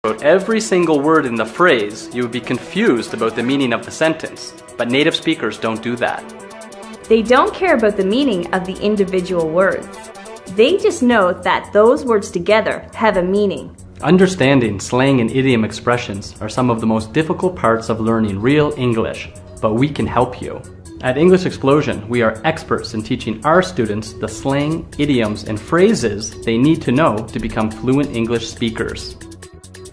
About every single word in the phrase, you would be confused about the meaning of the sentence, but native speakers don't do that. They don't care about the meaning of the individual words. They just know that those words together have a meaning. Understanding slang and idiom expressions are some of the most difficult parts of learning real English, but we can help you. At English Explosion, we are experts in teaching our students the slang, idioms, and phrases they need to know to become fluent English speakers.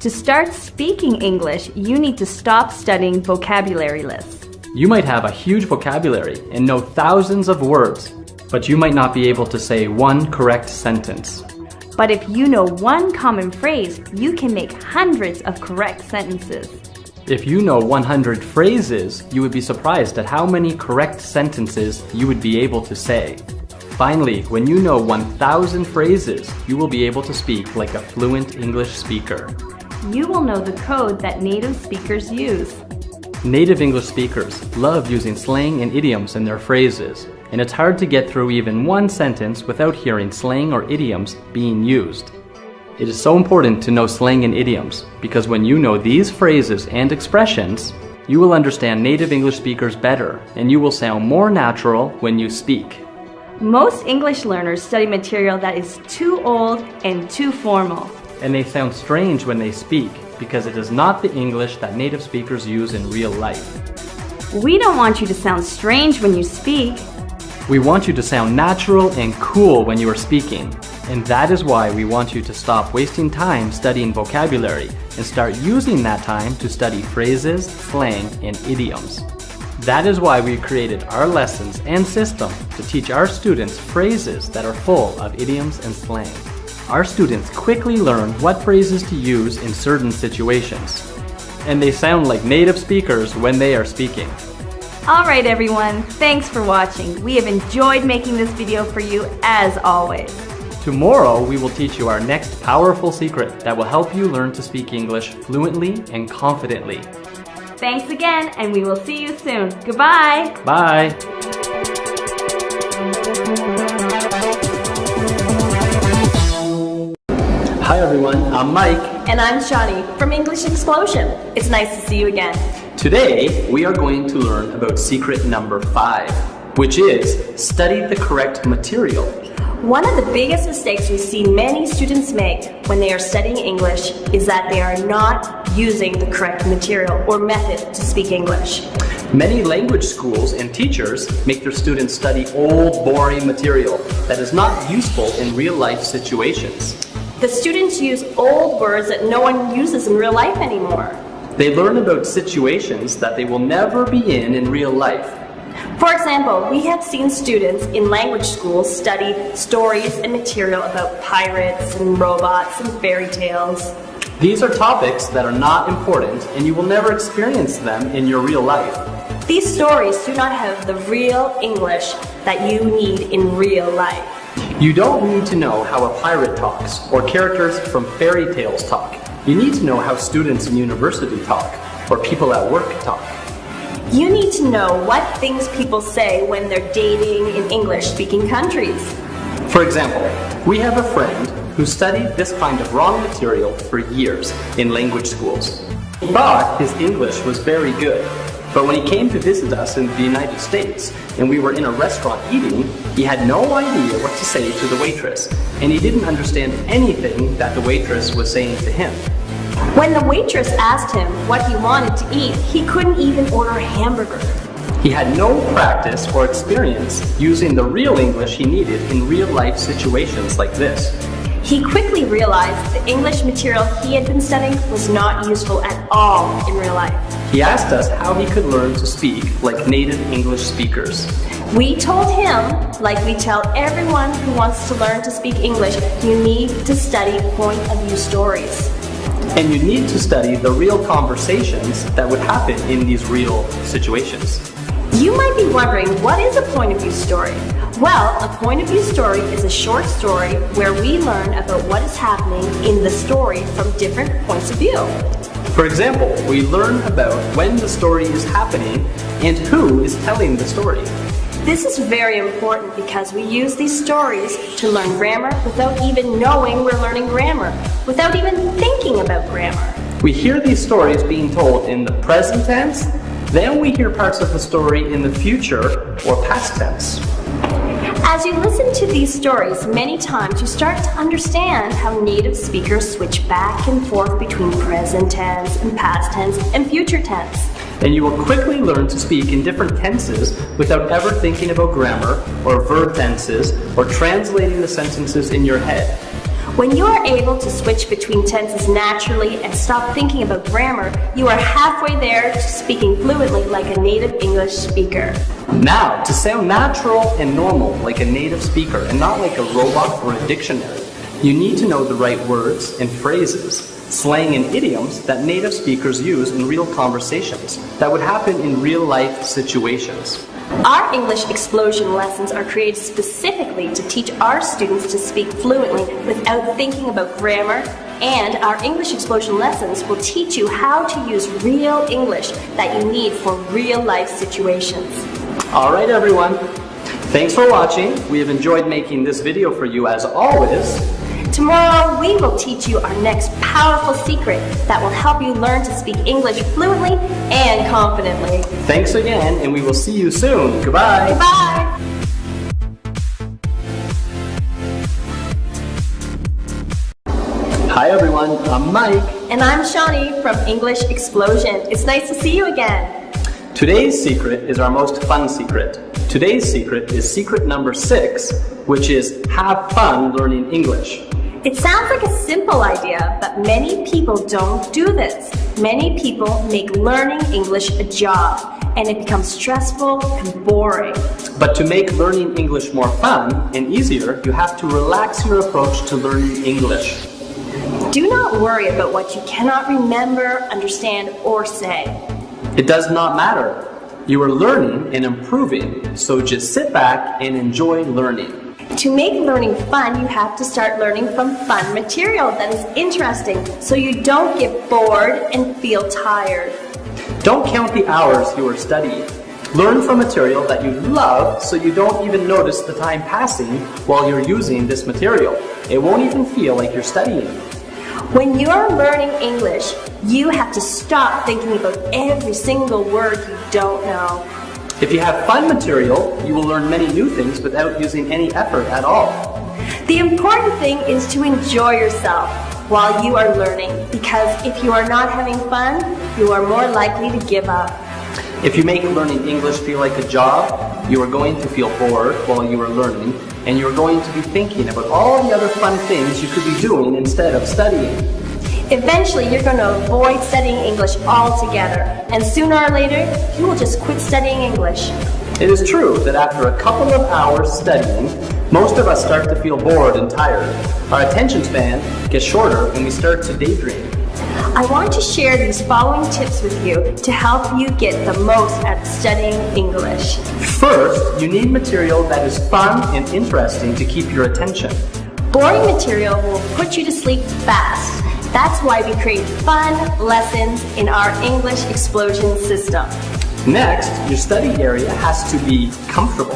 To start speaking English, you need to stop studying vocabulary lists. You might have a huge vocabulary and know thousands of words, but you might not be able to say one correct sentence. But if you know one common phrase, you can make hundreds of correct sentences. If you know 100 phrases, you would be surprised at how many correct sentences you would be able to say. Finally, when you know 1,000 phrases, you will be able to speak like a fluent English speaker. You will know the code that native speakers use. Native English speakers love using slang and idioms in their phrases, and it's hard to get through even one sentence without hearing slang or idioms being used. It is so important to know slang and idioms, because when you know these phrases and expressions, you will understand native English speakers better, and you will sound more natural when you speak. Most English learners study material that is too old and too formal. And they sound strange when they speak, because it is not the English that native speakers use in real life. We don't want you to sound strange when you speak. We want you to sound natural and cool when you are speaking. And that is why we want you to stop wasting time studying vocabulary and start using that time to study phrases, slang, and idioms. That is why we created our lessons and system to teach our students phrases that are full of idioms and slang. Our students quickly learn what phrases to use in certain situations. And they sound like native speakers when they are speaking. Alright everyone, thanks for watching. We have enjoyed making this video for you as always. Tomorrow we will teach you our next powerful secret that will help you learn to speak English fluently and confidently. Thanks again, and we will see you soon. Goodbye! Bye! Hi everyone, I'm Mike. And I'm Shani from English Explosion. It's nice to see you again. Today, we are going to learn about secret number 5, which is study the correct material. One of the biggest mistakes we see many students make when they are studying English is that they are not using the correct material or method to speak English. Many language schools and teachers make their students study old, boring material that is not useful in real-life situations. The students use old words that no one uses in real life anymore. They learn about situations that they will never be in real life. For example, we have seen students in language schools study stories and material about pirates and robots and fairy tales. These are topics that are not important and you will never experience them in your real life. These stories do not have the real English that you need in real life. You don't need to know how a pirate talks or characters from fairy tales talk. You need to know how students in university talk or people at work talk. You need to know what things people say when they're dating in English-speaking countries. For example, we have a friend who studied this kind of wrong material for years in language schools. He thought his English was very good, but when he came to visit us in the United States and we were in a restaurant eating, he had no idea what to say to the waitress, and he didn't understand anything that the waitress was saying to him. When the waitress asked him what he wanted to eat, he couldn't even order a hamburger. He had no practice or experience using the real English he needed in real-life situations like this. He quickly realized the English material he had been studying was not useful at all in real life. He asked us how he could learn to speak like native English speakers. We told him, like we tell everyone who wants to learn to speak English, you need to study point-of-view stories. And you need to study the real conversations that would happen in these real situations. You might be wondering, what is a point-of-view story? Well, a point-of-view story is a short story where we learn about what is happening in the story from different points of view. For example, we learn about when the story is happening and who is telling the story. This is very important because we use these stories to learn grammar without even knowing we're learning grammar, without even thinking about grammar. We hear these stories being told in the present tense, then we hear parts of the story in the future or past tense. As you listen to these stories many times, you start to understand how native speakers switch back and forth between present tense and past tense and future tense. And you will quickly learn to speak in different tenses without ever thinking about grammar or verb tenses or translating the sentences in your head. When you are able to switch between tenses naturally and stop thinking about grammar, you are halfway there to speaking fluently like a native English speaker. Now, to sound natural and normal like a native speaker and not like a robot or a dictionary, you need to know the right words and phrases, slang and idioms that native speakers use in real conversations that would happen in real-life situations. Our English explosion lessons are created specifically to teach our students to speak fluently without thinking about grammar, and our English explosion lessons will teach you how to use real English that you need for real-life situations. Alright everyone, thanks for watching. We have enjoyed making this video for you as always. Tomorrow we will teach you our next powerful secret that will help you learn to speak English fluently and confidently. Thanks again, and we will see you soon. Goodbye. Goodbye. Hi everyone, I'm Mike. And I'm Shawnee from English Explosion. It's nice to see you again. Today's secret is our most fun secret. Today's secret is secret number 6, which is have fun learning English. It sounds like a simple idea, but many people don't do this. Many people make learning English a job, and it becomes stressful and boring. But to make learning English more fun and easier, you have to relax your approach to learning English. Do not worry about what you cannot remember, understand, or say. It does not matter. You are learning and improving, so just sit back and enjoy learning. To make learning fun, you have to start learning from fun material that is interesting, so you don't get bored and feel tired. Don't count the hours you are studying. Learn from material that you love so you don't even notice the time passing while you're using this material. It won't even feel like you're studying. When you're learning English, you have to stop thinking about every single word you don't know. If you have fun material, you will learn many new things without using any effort at all. The important thing is to enjoy yourself while you are learning, because if you are not having fun, you are more likely to give up. If you make learning English feel like a job, you are going to feel bored while you are learning, and you are going to be thinking about all the other fun things you could be doing instead of studying. Eventually, you're going to avoid studying English altogether, and sooner or later, you will just quit studying English. It is true that after a couple of hours studying, most of us start to feel bored and tired. Our attention span gets shorter and we start to daydream. I want to share these following tips with you to help you get the most out of studying English. First, you need material that is fun and interesting to keep your attention. Boring material will put you to sleep fast. That's why we create fun lessons in our English explosion system. Next, your study area has to be comfortable.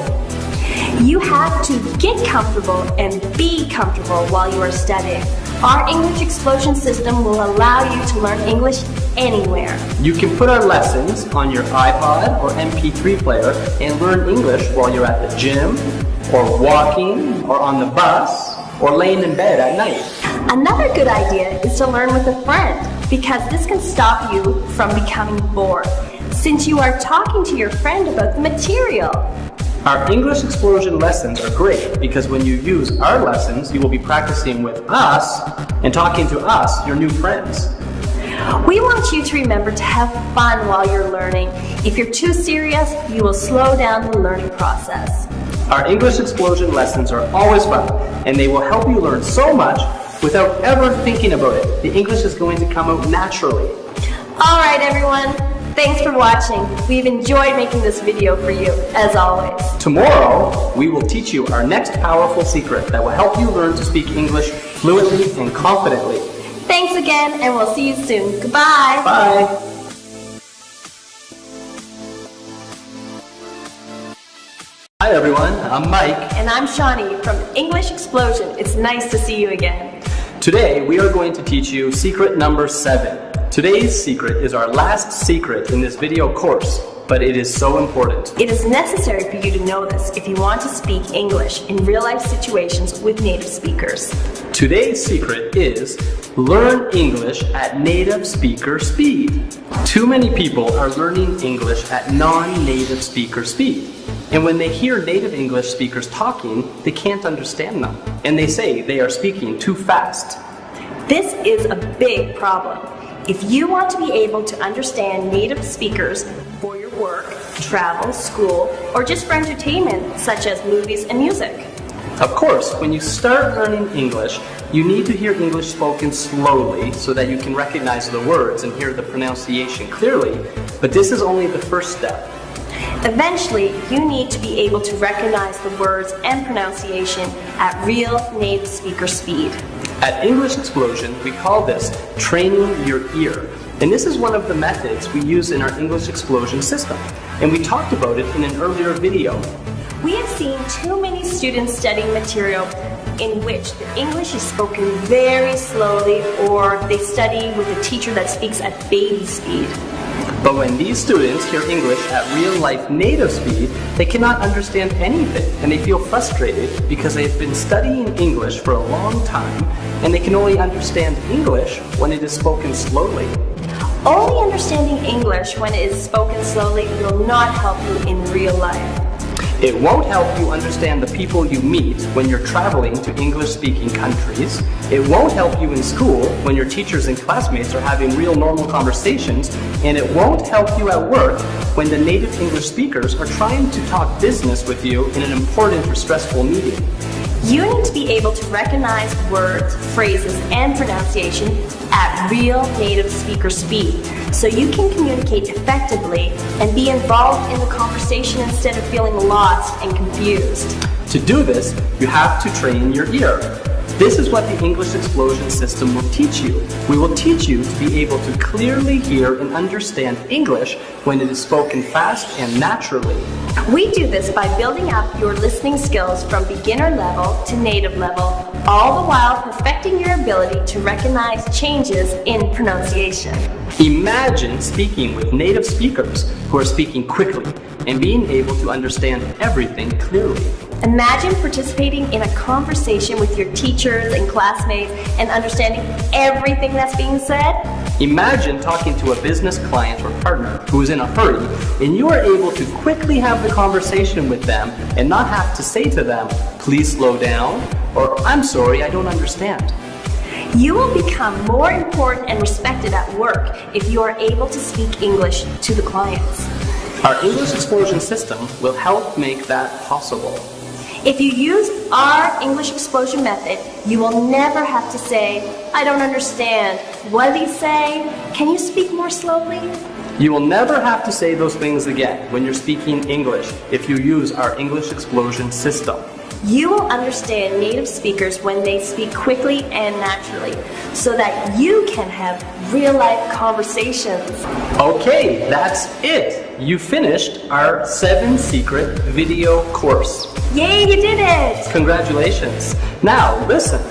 You have to get comfortable and be comfortable while you are studying. Our English explosion system will allow you to learn English anywhere. You can put our lessons on your iPod or MP3 player and learn English while you're at the gym, or walking, or on the bus, or laying in bed at night. Another good idea is to learn with a friend, because this can stop you from becoming bored, since you are talking to your friend about the material. Our English explosion lessons are great because when you use our lessons, you will be practicing with us and talking to us, your new friends. We want you to remember to have fun while you're learning. If you're too serious, you will slow down the learning process. Our English explosion lessons are always fun, and they will help you learn so much without ever thinking about it. The English is going to come out naturally. All right, everyone. Thanks for watching. We've enjoyed making this video for you, as always. Tomorrow, we will teach you our next powerful secret that will help you learn to speak English fluently and confidently. Thanks again, and we'll see you soon. Goodbye. Bye. Hi everyone, I'm Mike. And I'm Shawnee from English Explosion. It's nice to see you again. Today we are going to teach you secret number 7. Today's secret is our last secret in this video course, but it is so important. It is necessary for you to know this if you want to speak English in real-life situations with native speakers. Today's secret is learn English at native speaker speed. Too many people are learning English at non-native speaker speed. And when they hear native English speakers talking, they can't understand them. And they say they are speaking too fast. This is a big problem. If you want to be able to understand native speakers for your work, travel, school, or just for entertainment, such as movies and music. Of course, when you start learning English, you need to hear English spoken slowly so that you can recognize the words and hear the pronunciation clearly, but this is only the first step. Eventually, you need to be able to recognize the words and pronunciation at real native speaker speed. At English Explosion, we call this training your ear. And this is one of the methods we use in our English Explosion system. And we talked about it in an earlier video. We have seen too many students studying material in which the English is spoken very slowly, or they study with a teacher that speaks at baby speed. But when these students hear English at real-life native speed, they cannot understand anything, and they feel frustrated because they've been studying English for a long time, and they can only understand English when it is spoken slowly. Only understanding English when it is spoken slowly will not help you in real life. It won't help you understand the people you meet when you're traveling to English-speaking countries. It won't help you in school when your teachers and classmates are having real normal conversations. And it won't help you at work when the native English speakers are trying to talk business with you in an important or stressful meeting. You need to be able to recognize words, phrases, and pronunciation at real native speaker speed so you can communicate effectively and be involved in the conversation instead of feeling lost and confused. To do this, you have to train your ear. This is what the English Explosion system will teach you. We will teach you to be able to clearly hear and understand English when it is spoken fast and naturally. We do this by building up your listening skills from beginner level to native level, all the while perfecting your ability to recognize changes in pronunciation. Imagine speaking with native speakers who are speaking quickly and being able to understand everything clearly. Imagine participating in a conversation with your teachers and classmates and understanding everything that's being said. Imagine talking to a business client or partner who is in a hurry, and you are able to quickly have the conversation with them and not have to say to them, "Please slow down," or "I'm sorry, I don't understand." You will become more important and respected at work if you are able to speak English to the clients. Our English Explosion system will help make that possible. If you use our English Explosion method, you will never have to say, "I don't understand. What did he say? Can you speak more slowly?" You will never have to say those things again when you're speaking English if you use our English Explosion system. You will understand native speakers when they speak quickly and naturally, so that you can have real-life conversations. Okay, that's it. You finished our 7-secret video course. Yay, you did it! Congratulations. Now, listen.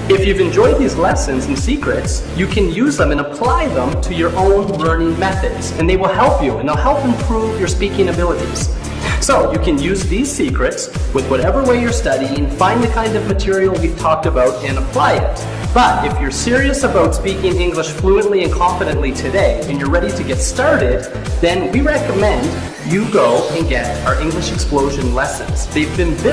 If you've enjoyed these lessons and secrets, you can use them and apply them to your own learning methods, and they will help you, and they'll help improve your speaking abilities. So you can use these secrets with whatever way you're studying, find the kind of material we've talked about, and apply it. But if you're serious about speaking English fluently and confidently today, and you're ready to get started, then we recommend you go and get our English Explosion lessons. They've been built